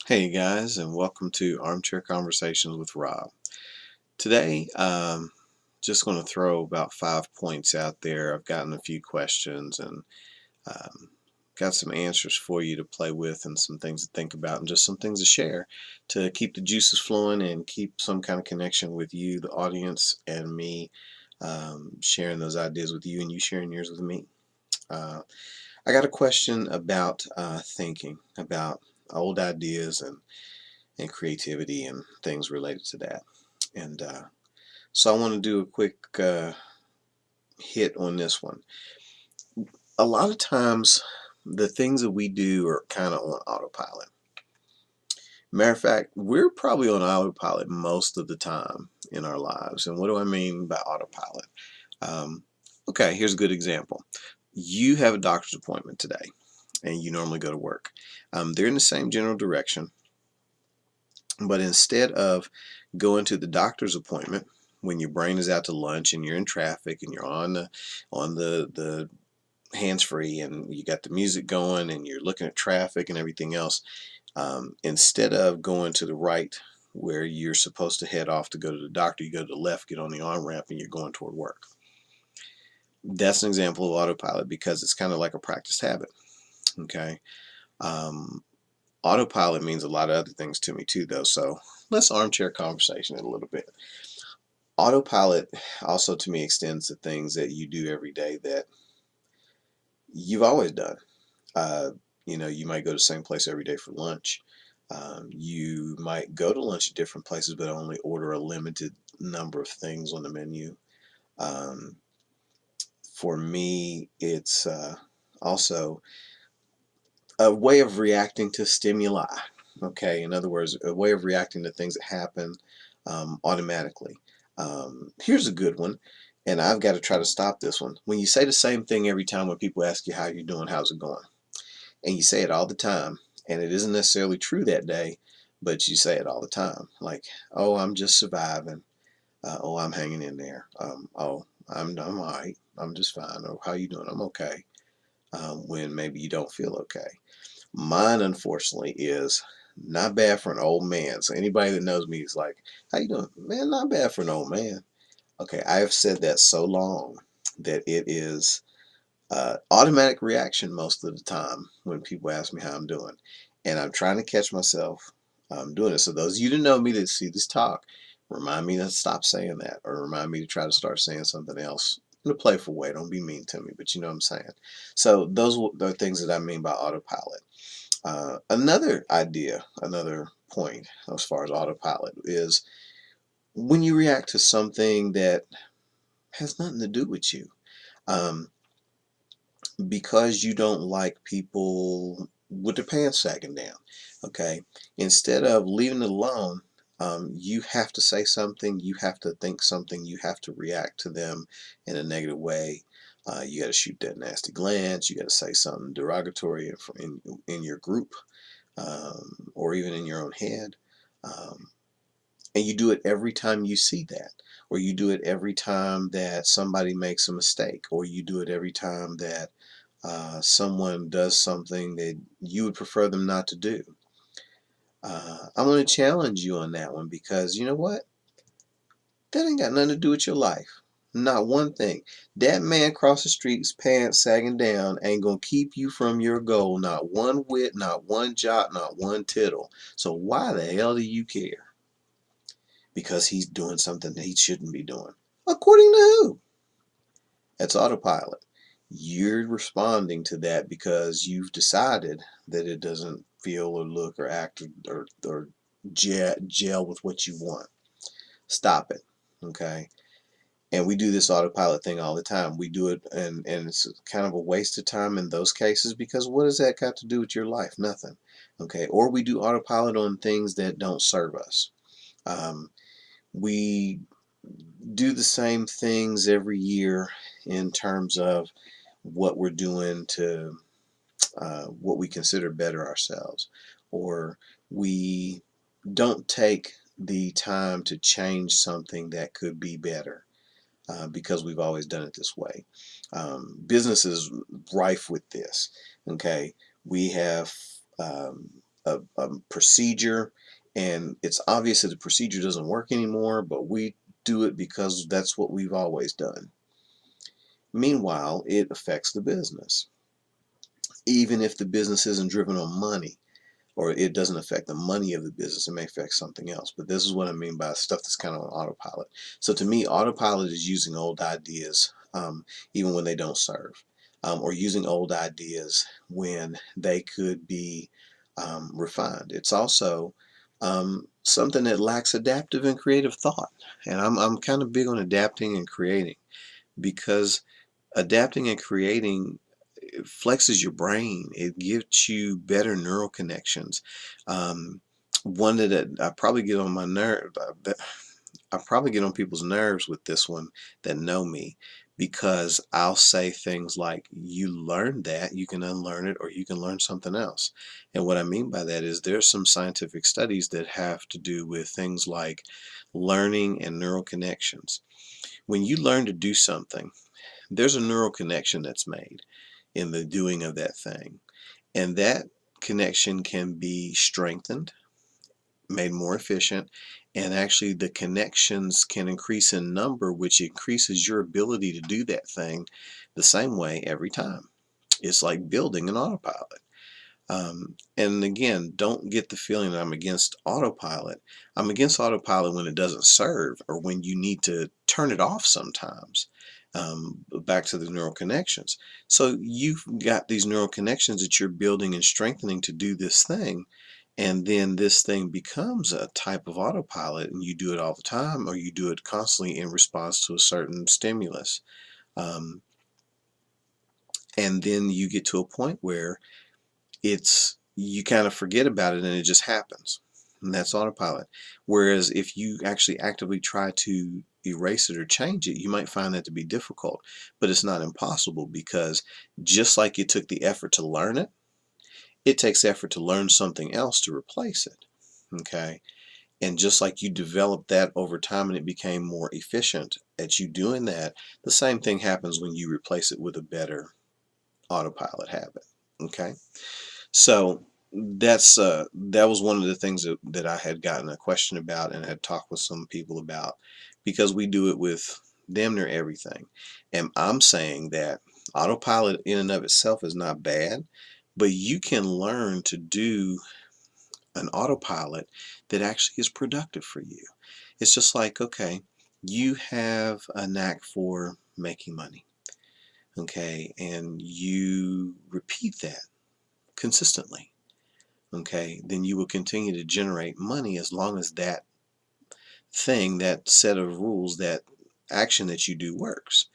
Hey guys, and welcome to Armchair Conversations with Rob. Today, just going to throw about 5 points out there. I've gotten a few questions and um, got some answers for you to play with and some things to think about and just some things to share to keep the juices flowing and keep some kind of connection with you, the audience, and me, sharing those ideas with you and you sharing yours with me. I got a question about thinking, about old ideas and creativity and things related to that. And so I want to do a quick hit on this one. A lot of times, the things that we do are kind of on autopilot. Matter of fact, we're probably on autopilot most of the time in our lives. And what do I mean by autopilot? Um, okay, here's a good example. You have a doctor's appointment today, and you normally go to work. They're in the same general direction, but instead of going to the doctor's appointment when your brain is out to lunch and you're in traffic and you're on the hands free and you got the music going and you're looking at traffic and everything else, instead of going to the right where you're supposed to head off to go to the doctor, you go to the left, get on the on ramp, and you're going toward work. That's an example of autopilot because it's kind of like a practiced habit. Okay. Um, Autopilot means a lot of other things to me too, though. So let's armchair conversation it a little bit. Autopilot also to me extends to things that you do every day that you've always done. Uh, you might go to the same place every day for lunch. You might go to lunch at different places, but only order a limited number of things on the menu. Um, for me, it's also a way of reacting to stimuli. Okay, in other words, a way of reacting to things that happen automatically. Here's a good one, and I've got to try to stop this one. When you say the same thing every time when people ask you how you're doing, how's it going, and you say it all the time, and it isn't necessarily true that day, but you say it all the time, like, "Oh, I'm just surviving. Oh, I'm hanging in there. Oh, I'm all right. I'm just fine. Or how you doing? I'm okay." When maybe you don't feel okay. Mine, unfortunately, is not bad for an old man. So anybody that knows me is like, "How you doing, man? Not bad for an old man." Okay, I have said that so long that it is automatic reaction most of the time when people ask me how I'm doing, and I'm trying to catch myself doing it. So those of you that know me that see this talk, remind me to stop saying that, or remind me to try to start saying something else in a playful way. Don't be mean to me, but you know what I'm saying. So those are things that I mean by autopilot. Another idea, another point as far as autopilot is when you react to something that has nothing to do with you. Um, because you don't like people with their pants sagging down. Okay, instead of leaving it alone, you have to say something, you have to think something, you have to react to them in a negative way. You got to shoot that nasty glance. You got to say something derogatory in your group, or even in your own head. Um, and you do it every time you see that, or you do it every time that somebody makes a mistake, or you do it every time that someone does something that you would prefer them not to do. I want to challenge you on that one because you know what? That ain't got nothing to do with your life. Not one thing. That man across the street's pants sagging down ain't gonna keep you from your goal. Not one whit, not one jot, not one tittle. So why the hell do you care? Because he's doing something that he shouldn't be doing. According to who? That's autopilot. You're responding to that because you've decided that it doesn't feel or look or act or gel with what you want. Stop it. Okay. And we do this autopilot thing all the time. We do it, and it's kind of a waste of time in those cases because what does that got to do with your life? Nothing. Okay. Or we do autopilot on things that don't serve us. Um, we do the same things every year in terms of what we're doing to what we consider better ourselves, or we don't take the time to change something that could be better because we've always done it this way. Business is rife with this. Okay, we have um, a procedure, and it's obvious that the procedure doesn't work anymore, but we do it because that's what we've always done. Meanwhile, it affects the business. Even if the business isn't driven on money, or it doesn't affect the money of the business, it may affect something else. But this is what I mean by stuff that's kind of on autopilot. So to me, autopilot is using old ideas, even when they don't serve, or using old ideas when they could be refined. It's also something that lacks adaptive and creative thought. And I'm kind of big on adapting and creating, because adapting and creating, it flexes your brain. It gives you better neural connections. One that I probably get on my nerve, I probably get on people's nerves with this one that know me, because I'll say things like, you learned that, you can unlearn it, or you can learn something else. And what I mean by that is there's some scientific studies that have to do with things like learning and neural connections. When you learn to do something, there's a neural connection that's made in the doing of that thing. And that connection can be strengthened, made more efficient, and actually the connections can increase in number, which increases your ability to do that thing the same way every time. It's like building an autopilot. And again, don't get the feeling that I'm against autopilot. I'm against autopilot when it doesn't serve, or when you need to turn it off sometimes. Back to the neural connections. So you've got these neural connections that you're building and strengthening to do this thing, and then this thing becomes a type of autopilot, and you do it all the time, or you do it constantly in response to a certain stimulus. Um, and then you get to a point where you kind of forget about it and it just happens, and that's autopilot. Whereas if you actually actively try to erase it or change it, you might find that to be difficult, but it's not impossible, because just like it took the effort to learn it, it takes effort to learn something else to replace it. Okay. And just like you developed that over time and it became more efficient at you doing that, the same thing happens when you replace it with a better autopilot habit. Okay. So that was one of the things that I had gotten a question about and had talked with some people about, because we do it with damn near everything. And I'm saying that autopilot in and of itself is not bad, but you can learn to do an autopilot that actually is productive for you. It's just like, okay, you have a knack for making money, okay, and you repeat that consistently. Okay, then you will continue to generate money as long as that thing, that set of rules, that action that you do works.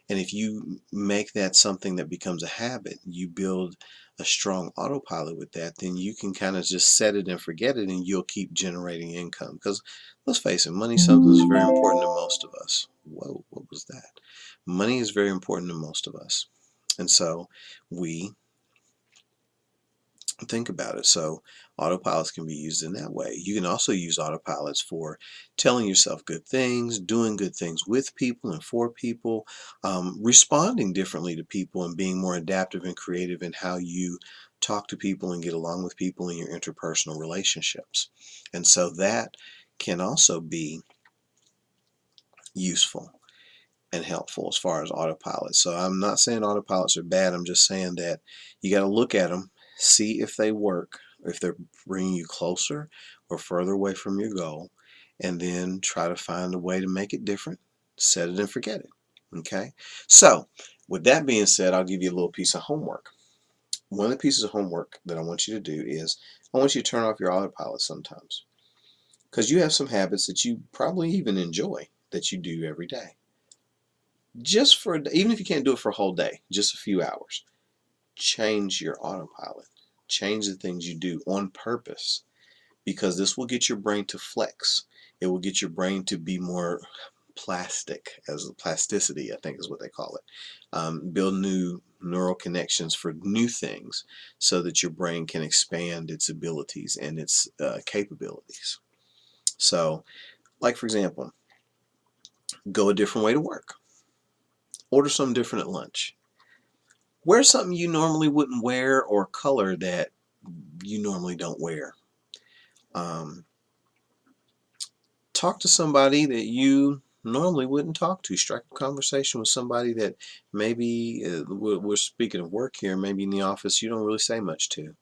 And if you make that something that becomes a habit, you build a strong autopilot with that, then you can kind of just set it and forget it, and you'll keep generating income. Because let's face it, money is something that's very important to most of us. Whoa, what was that? Money is very important to most of us. And so we think about it. So autopilots can be used in that way. You can also use autopilots for telling yourself good things, doing good things with people and for people, responding differently to people, and being more adaptive and creative in how you talk to people and get along with people in your interpersonal relationships. And so that can also be useful and helpful as far as autopilots. So I'm not saying autopilots are bad. I'm just saying that you got to look at them, see if they work, if they're bringing you closer or further away from your goal, and then try to find a way to make it different. Set it and forget it. Okay? So, with that being said, I'll give you a little piece of homework. One of the pieces of homework that I want you to do is I want you to turn off your autopilot sometimes. Because you have some habits that you probably even enjoy that you do every day. Just for, even if you can't do it for a whole day, just a few hours, change your autopilot. Change the things you do on purpose, because this will get your brain to flex. It will get your brain to be more plastic, as plasticity, I think is what they call it. Build new neural connections for new things so that your brain can expand its abilities and its capabilities. So, like for example, go a different way to work. Order something different at lunch. Wear something you normally wouldn't wear, or color that you normally don't wear. Um, Talk to somebody that you normally wouldn't talk to. Strike a conversation with somebody that maybe, we're speaking of work here, maybe in the office you don't really say much to.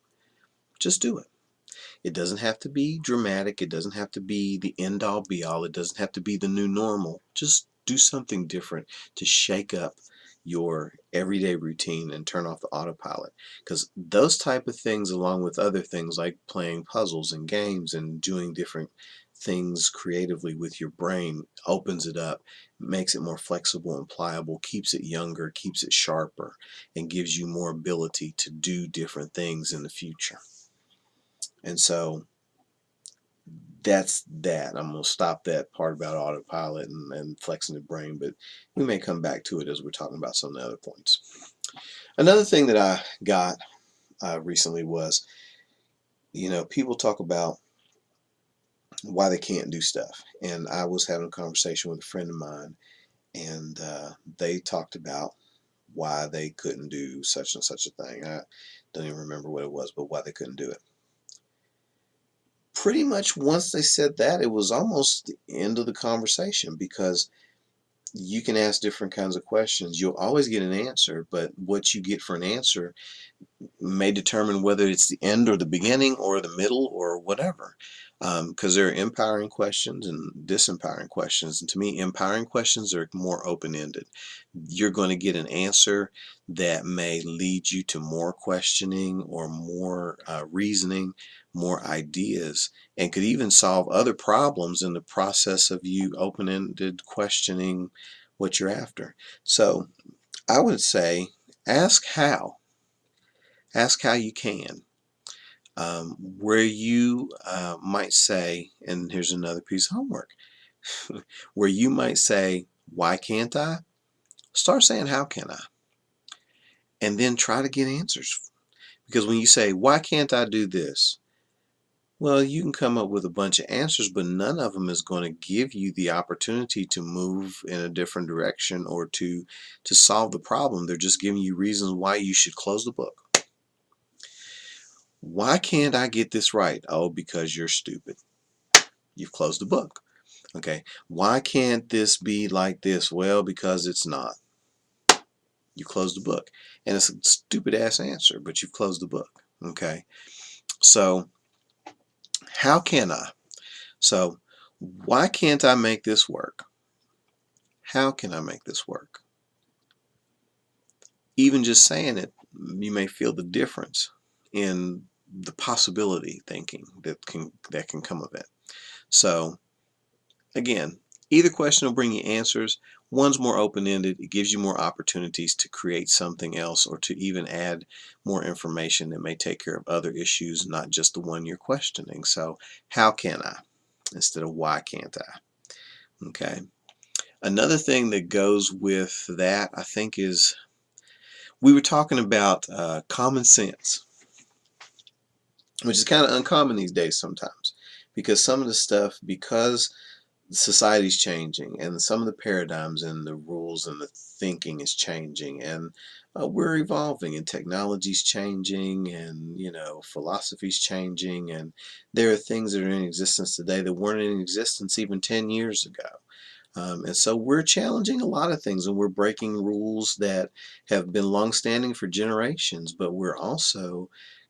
Just do it. It doesn't have to be dramatic. It doesn't have to be the end all be all. It doesn't have to be the new normal. Just do something different to shake up your everyday routine and turn off the autopilot. Because those type of things, along with other things like playing puzzles and games and doing different things creatively with your brain, opens it up, makes it more flexible and pliable, keeps it younger, keeps it sharper, and gives you more ability to do different things in the future. And so that's that. I'm going to stop that part about autopilot and flexing the brain, but we may come back to it as we're talking about some of the other points. Another thing that I got recently was, people talk about why they can't do stuff. And I was having a conversation with a friend of mine, and they talked about why they couldn't do such and such a thing. I don't even remember what it was, but why they couldn't do it. Pretty much once they said that, it was almost the end of the conversation, because you can ask different kinds of questions. You'll always get an answer, but what you get for an answer may determine whether it's the end or the beginning or the middle or whatever. Because there are empowering questions and disempowering questions. And to me, empowering questions are more open-ended. You're going to get an answer that may lead you to more questioning or more reasoning, more ideas, and could even solve other problems in the process of you open-ended questioning what you're after. So I would say ask how. Ask how you can. Where you might say, and here's another piece of homework, where you might say, why can't I? Start saying, how can I? And then try to get answers. Because when you say, why can't I do this? Well, you can come up with a bunch of answers, but none of them is going to give you the opportunity to move in a different direction or to solve the problem. They're just giving you reasons why you should close the book. Why can't I get this right? Oh, because you're stupid. You've closed the book. Okay. Why can't this be like this? Well, because it's not. You closed the book. And it's a stupid ass answer, but you've closed the book. Okay. So, how can I? So, why can't I make this work? How can I make this work? Even just saying it, you may feel the difference in the possibility thinking that can come of it. So, again, either question will bring you answers. One's more open-ended. It gives you more opportunities to create something else or to even add more information that may take care of other issues, not just the one you're questioning. So, how can I? Instead of why can't I? Okay. Another thing that goes with that, I think, is we were talking about common sense, which is kind of uncommon these days sometimes, because some of the stuff, because society's changing and some of the paradigms and the rules and the thinking is changing, and we're evolving and technology's changing, and philosophy's changing, and there are things that are in existence today that weren't in existence even 10 years ago. And so we're challenging a lot of things, and we're breaking rules that have been long-standing for generations, but we're also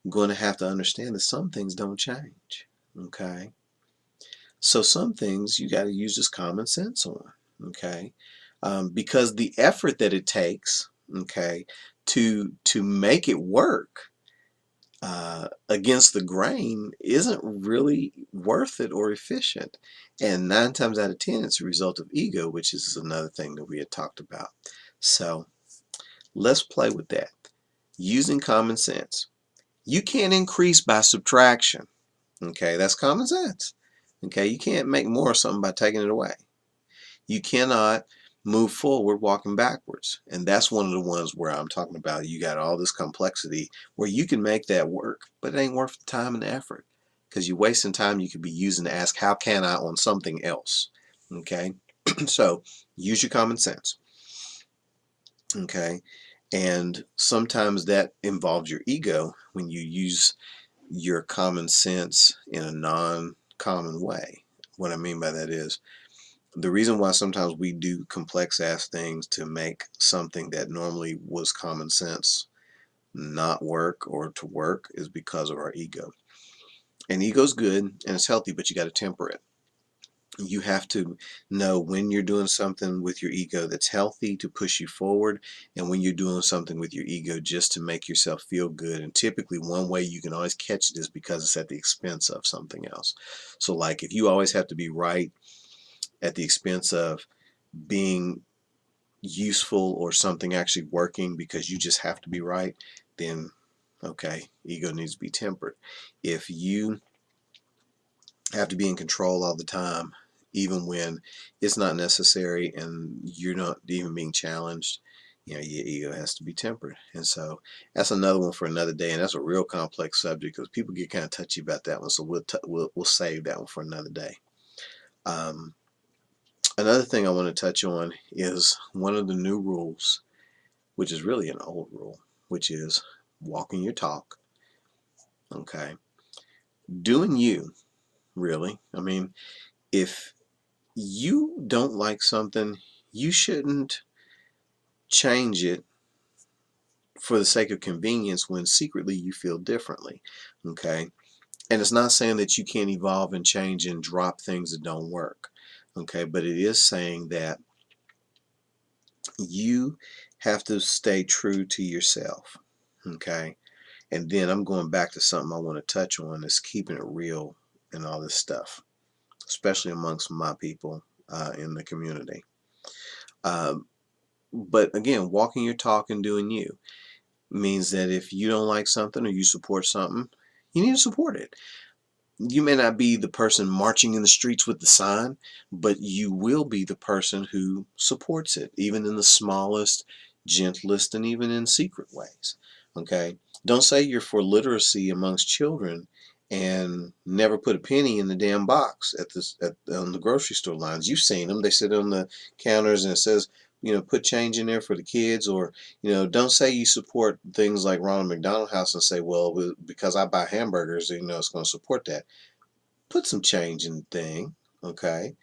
going to have to understand that some things don't change. Okay? So some things you got to use just common sense on. Okay? Because the effort that it takes, okay, to make it work against the grain isn't really worth it or efficient. And 9 times out of 10, it's a result of ego, which is another thing that we had talked about. So let's play with that. Using common sense. You can't increase by subtraction. Okay, that's common sense. Okay, you can't make more of something by taking it away. You cannot move forward walking backwards. And that's one of the ones where I'm talking about you got all this complexity where you can make that work, but it ain't worth the time and the effort, because you're wasting time you could be using to ask how can I on something else. Okay? So use your common sense. Okay? And sometimes that involves your ego when you use your common sense in a non-common way. What I mean by that is the reason why sometimes we do complex ass things to make something that normally was common sense not work or to work is because of our ego. And ego's good and it's healthy, but you got to temper it. You have to know when you're doing something with your ego that's healthy to push you forward, and when you're doing something with your ego just to make yourself feel good. And typically one way you can always catch it is because it's at the expense of something else. So like if you always have to be right at the expense of being useful or something actually working because you just have to be right, then okay, ego needs to be tempered. If you have to be in control all the time, even when it's not necessary and you're not even being challenged, your ego has to be tempered. And so that's another one for another day, and that's a real complex subject because people get kind of touchy about that one. So we'll save that one for another day. Um, Another thing I want to touch on is one of the new rules, which is really an old rule, which is walking your talk. Okay, doing you, really. I mean, if you don't like something, you shouldn't change it for the sake of convenience when secretly you feel differently. Okay, and it's not saying that you can't evolve and change and drop things that don't work. Okay, but it is saying that you have to stay true to yourself. Okay, and then I'm going back to something I want to touch on is keeping it real and all this stuff, especially amongst my people in the community. Um, but again, walking your talk and doing you means that if you don't like something or you support something, you need to support it. You may not be the person marching in the streets with the sign, but you will be the person who supports it, even in the smallest, gentlest, and even in secret ways. Okay? Don't say you're for literacy amongst children and never put a penny in the damn box on the grocery store lines. You've seen them. They sit on the counters and it says, put change in there for the kids. Or, don't say you support things like Ronald McDonald House and say, well, because I buy hamburgers, it's going to support that. Put some change in the thing, okay?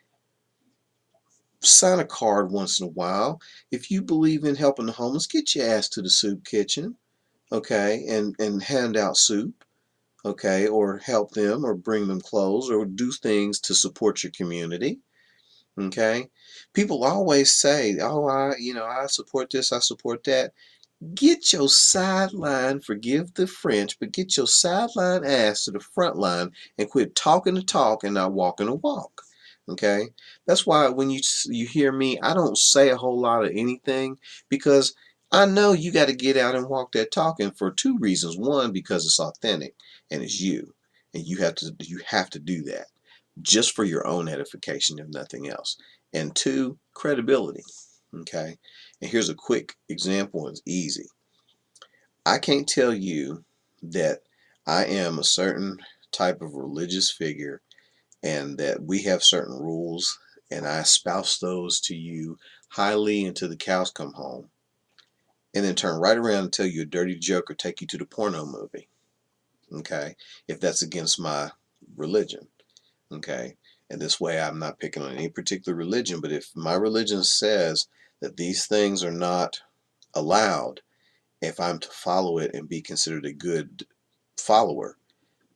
Sign a card once in a while. If you believe in helping the homeless, get your ass to the soup kitchen, okay, and hand out soup, okay, or help them or bring them clothes or do things to support your community, okay? People always say, "Oh, I support this, I support that." Get your sideline, forgive the French, but get your sideline ass to the front line and quit talking the talk and not walking the walk. Okay? That's why when you hear me, I don't say a whole lot of anything because I know you got to get out and walk that talk, and for two reasons. One, because it's authentic and it's you, and you have to do that just for your own edification, if nothing else. And two, credibility. Okay? And here's a quick example. It's easy. I can't tell you that I am a certain type of religious figure and that we have certain rules and I espouse those to you highly until the cows come home, and then turn right around and tell you a dirty joke or take you to the porno movie. Okay? If that's against my religion. Okay? And this way I'm not picking on any particular religion, but if my religion says that these things are not allowed, if I'm to follow it and be considered a good follower,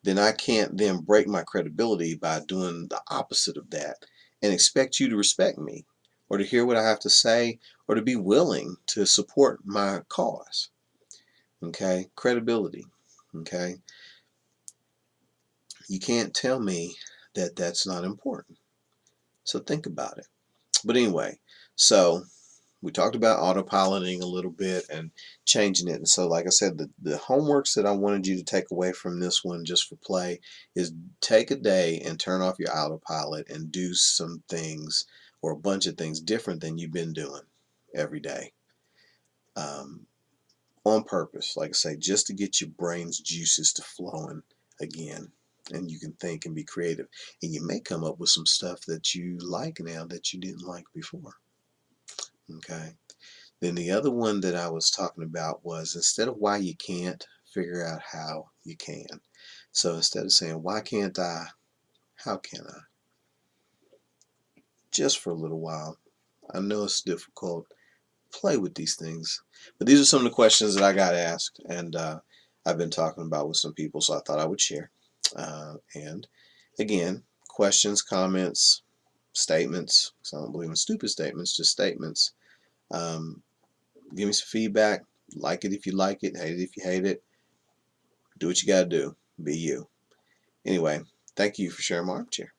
then I can't then break my credibility by doing the opposite of that and expect you to respect me or to hear what I have to say or to be willing to support my cause. Okay? Credibility. Okay? You can't tell me that that's not important. So think about it. But anyway, so we talked about autopiloting a little bit and changing it. And so, like I said, the homeworks that I wanted you to take away from this one just for play is take a day and turn off your autopilot and do some things or a bunch of things different than you've been doing every day, um, on purpose. Like I say, just to get your brain's juices to flowing again. And you can think and be creative. And you may come up with some stuff that you like now that you didn't like before. Okay. Then the other one that I was talking about was instead of why you can't, figure out how you can. So instead of saying, why can't I? How can I? Just for a little while. I know it's difficult. Play with these things. But these are some of the questions that I got asked, and I've been talking about with some people, so I thought I would share. And again, questions, comments, statements, because I don't believe in stupid statements, just statements. Um, Give me some feedback. Like it if you like it, hate it if you hate it. Do what you got to do. Be you. Anyway, thank you for sharing my armchair.